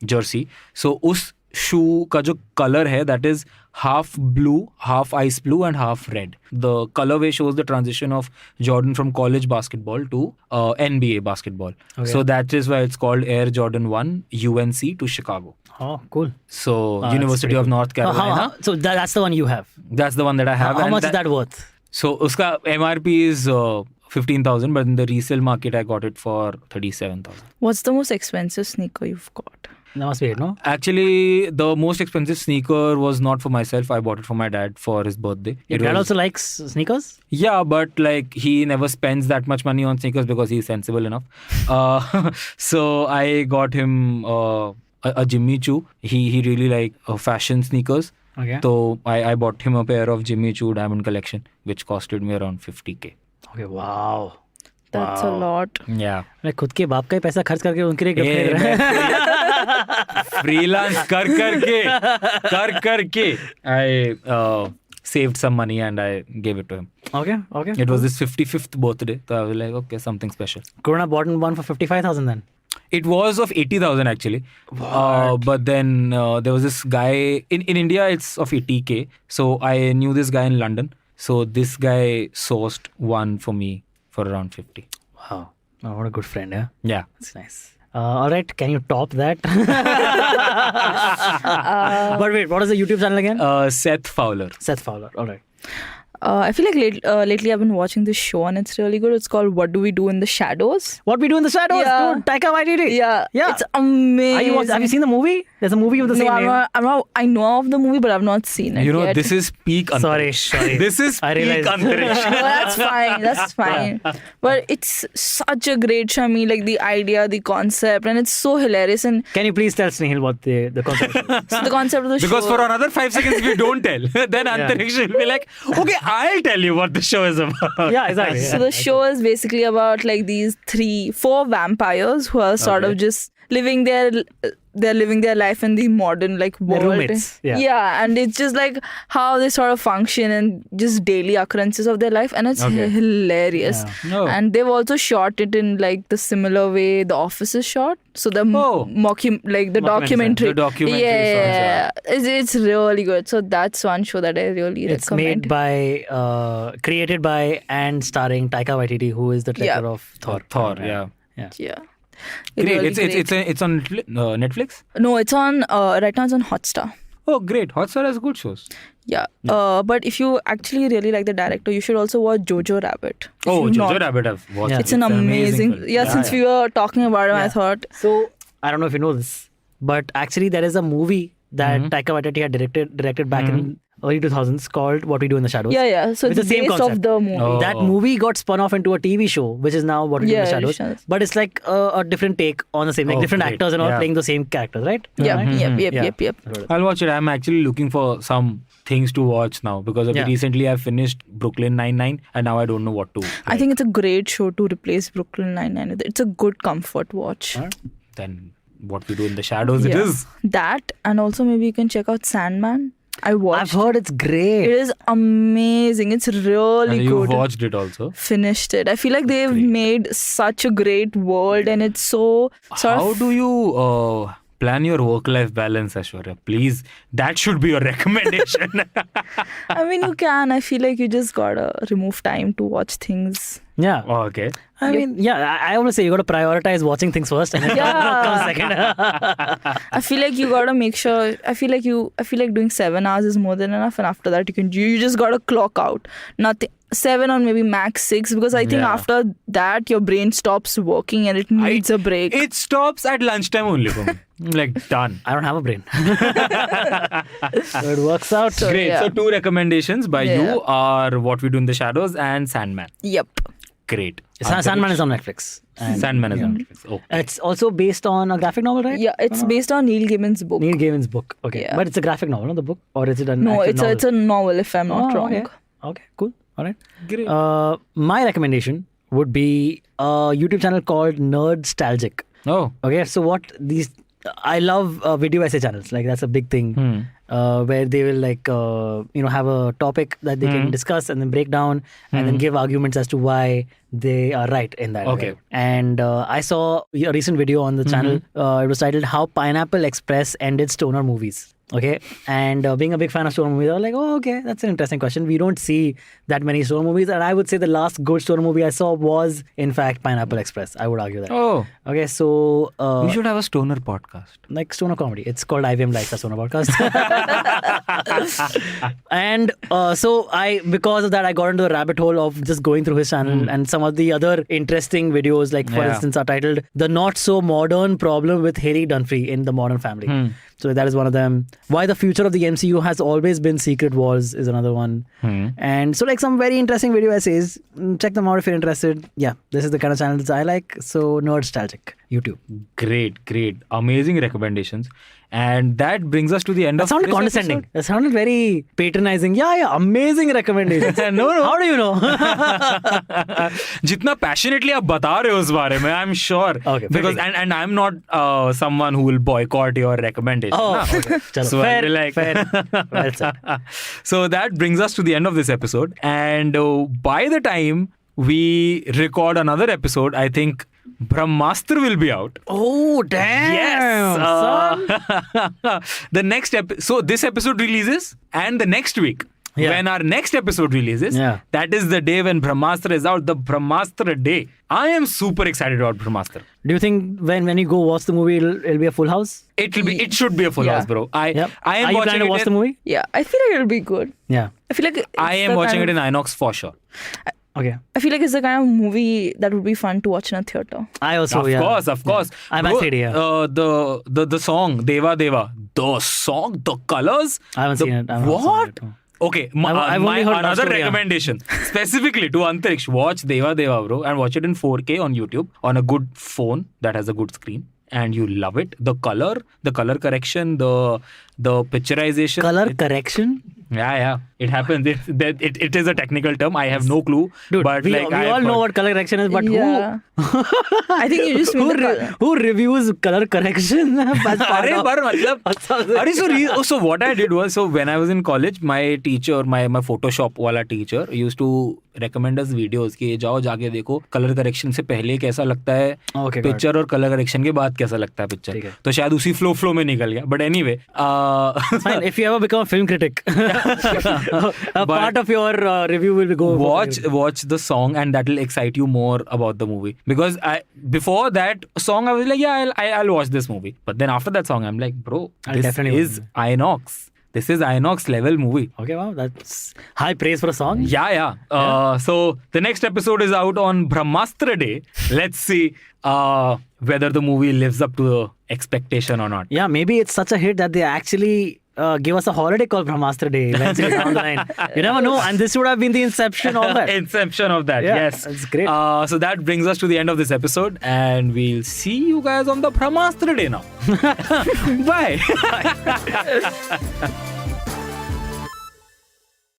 jersey. So उस shoe का जो color है, that is half blue, half ice blue and half red. The colorway shows the transition of Jordan from college basketball to NBA basketball. Okay. So that is why it's called Air Jordan 1 UNC to Chicago. Oh, cool. So University of North Carolina. So that's the one you have. That's the one that I have. How much is that worth? So uska MRP is 15,000, but in the resale market I got it for 37,000. What's the most expensive sneaker you've got? That must be it, no? Actually, the most expensive sneaker was not for myself. I bought it for my dad for his birthday. Your dad also likes sneakers? Yeah, but like he never spends that much money on sneakers because he's sensible enough. So I got him a Jimmy Choo. He really like fashion sneakers. Okay. So I bought him a pair of Jimmy Choo Diamond Collection, which costed me around 50K. Okay, wow. That's a lot. Yeah. मैं खुद के बाप का ही पैसा खर्च करके उनके लिए गिफ्ट खरीद रहा है. Freelance करके I saved some money and I gave it to him. Okay. It was his 55th birthday, so I was like, okay, something special. Corona bought one for 55,000 then. It was of 80,000 actually. But then there was this guy in India. It's of 80K. So I knew this guy in London. So this guy sourced one for me for around 50. Wow. Oh, what a good friend, yeah? Yeah. That's nice. All right, can you top that? But wait, what is the YouTube channel again? Seth Fowler. Seth Fowler, all right. I feel like lately I've been watching this show and it's really good. It's called What Do We Do in the Shadows? What We Do in the Shadows, Yeah. dude. Taika Waititi. Yeah. Yeah. It's amazing. Have you seen the movie? There's a movie with the same name. I know of the movie, but I've not seen it yet. This is peak Antariksh. Sorry. This is I peak realized. Antariksh. No, that's fine. But it's such a great show. I mean, like the idea, the concept, and it's so hilarious. And Can you please tell Snayhil what the concept is? so the concept of the Because show. for another 5 seconds, if you don't tell, then Antariksh will be like, okay, I'll tell you what the show is about. Yeah, exactly. So the show is basically about like these 4 vampires who are sort of just living their life in the modern like world. roommates, yeah. And it's just like how they sort of function and just daily occurrences of their life, and it's hilarious. Yeah. No. And they've also shot it in like the similar way The Office is shot. So the the documentary. The documentary Yeah, it's really good. So that's one show that I really It's recommend. made by, created by, and starring Taika Waititi, who is the director of Thor. Thor, yeah. Yeah. Great. Really It's on Netflix? No, it's on right now. It's on Hotstar. Oh, great. Hotstar has good shows. Yeah. But if you actually really like the director, you should also watch Jojo Rabbit. If Oh, you've Jojo not- Rabbit I've watched. Yeah. It's an amazing. film. Since we were talking about it, I thought. So, I don't know if you know this, but actually there is a movie that Taika Waititi had directed back in early 2000s called What We Do in the Shadows. Yeah. So With it's the same based concept. off the movie. Oh. That movie got spun off into a TV show, which is now What We Do in the Yeah, Shadows. But it's like a different take on the same, like Oh, different great. actors and all Yeah. playing the same characters, right? Yep. I'll watch it. I'm actually looking for some things to watch now because recently I finished Brooklyn Nine-Nine and now I don't know what to. I think it's a great show to replace Brooklyn Nine-Nine with. It's a good comfort watch. Then What We Do in the Shadows it is. That, and also maybe you can check out Sandman. I watched. I've heard it's great. It is amazing. It's really And you good. watched it also. Finished it. I feel like they've made such a great world, and it's so sort How of. do you plan your work-life balance, Aishwariya? Please, that should be your recommendation. I mean, you can. I feel like you just gotta remove time to watch things. Yeah. Oh, okay. I mean, I want to say you got to prioritize watching things first and then comes second. I feel like you gotta make sure. I feel like doing 7 hours is more than enough, and after that you just gotta clock out. Nothing. 7 or maybe max 6, because I think after that your brain stops working and it needs a break. It stops at lunchtime only for me. Like, done. I don't have a brain. So it works out. Great. yeah. So 2 recommendations by Yeah. you are What We Do in the Shadows and Sandman. Yep. Great. Sandman is on Netflix. And Sandman is on Netflix. Oh. it's also based on a graphic novel, right? Yeah, it's based on Neil Gaiman's book. Neil Gaiman's book. Okay. Yeah. But it's a graphic novel, not the book? Or is it an No, actual it's a novel if I'm not wrong. Okay, cool. All right. Great. My recommendation would be a YouTube channel called Nerdstalgic. Oh. Okay, so I love video essay channels. Like that's a big thing where they will have a topic that they can discuss and then break down and then give arguments as to why they are right in that. Okay. Way. And I saw a recent video on the channel. It was titled "How Pineapple Express Ended Stoner Movies." Okay, and being a big fan of stoner movies, I was like, oh, okay, that's an interesting question. We don't see that many stoner movies, and I would say the last good stoner movie I saw was, in fact, Pineapple Express. I would argue that. Oh. Okay, so We should have a stoner podcast. like stoner comedy. It's called IVM Likes, a stoner podcast. And so because of that, I got into the rabbit hole of just going through his channel and some of the other interesting videos, like for instance, are titled "The Not So Modern Problem with Harry Dunphy in the Modern Family." So that is one of them. Why the future of the MCU has always been Secret Wars is another one. And so like some very interesting video essays. Check them out if you're interested. Yeah, this is the kind of channels I like. So Nerdstalgic, YouTube. Great. Amazing recommendations. And that brings us to the end That of sounded this condescending. episode. That sounded very patronizing. Yeah, amazing recommendations. No. How do you know? जितना passionately आप बता रहे हो उस बारे में, I'm sure. Okay, Because fair. and I'm not someone who will boycott your recommendation. Oh, na? okay. Chalo. So I'll be Fair, like, fair. Well said. So that brings us to the end of this episode. And by the time we record another episode, I think Brahmastra will be out. Oh, damn. Yes. The next so this episode releases, and the next week when our next episode releases, that is the day when Brahmastra is out, the Brahmastra day. I am super excited about Brahmastra. Do you think when you go watch the movie, it'll be a full house? It should be a full house, bro. I am Are you planning to watch the movie? Yeah, I feel like it'll be good. Yeah. I feel like I am watching it in INOX for sure. Okay. I feel like it's the kind of movie that would be fun to watch in a theater. I also, Of course. I might say it, The song, Deva Deva, the song, the colors. I haven't seen it. What? Okay, I've only heard another Aishwariya. recommendation specifically to Antariksh. Watch Deva Deva, bro, and watch it in 4K on YouTube on a good phone that has a good screen, and you love it. The color correction, the picturization. Color correction? Yeah. It happens. It is a technical term. I have no clue. Dude, but we all know what color correction is, but I think you just mean who reviews color correction? So what I did was, when I was in college, my teacher, my Photoshop wala teacher used to recommend us videos कि जाओ जाके देखो color correction से पहले कैसा लगता है picture और color correction के बाद कैसा लगता है picture. तो शायद उसी flow में निकल गया. But anyway, fine. If you ever become a film critic, a part of your review will be watch the song, and that will excite you more about the movie. Because before that song I was like, I'll watch this movie. But then after that song I'm like, bro, this is INOX. This is INOX level movie. Okay, wow, that's high praise for a song. Yeah. So the next episode is out on Brahmastra Day. Let's see whether the movie lives up to the expectation or not. Yeah, maybe it's such a hit that they actually give us a holiday called Brahmastra Day eventually down the line. You never know, and this would have been the inception of that. Yes. That's great. So that brings us to the end of this episode, and we'll see you guys on the Brahmastra Day now. Bye.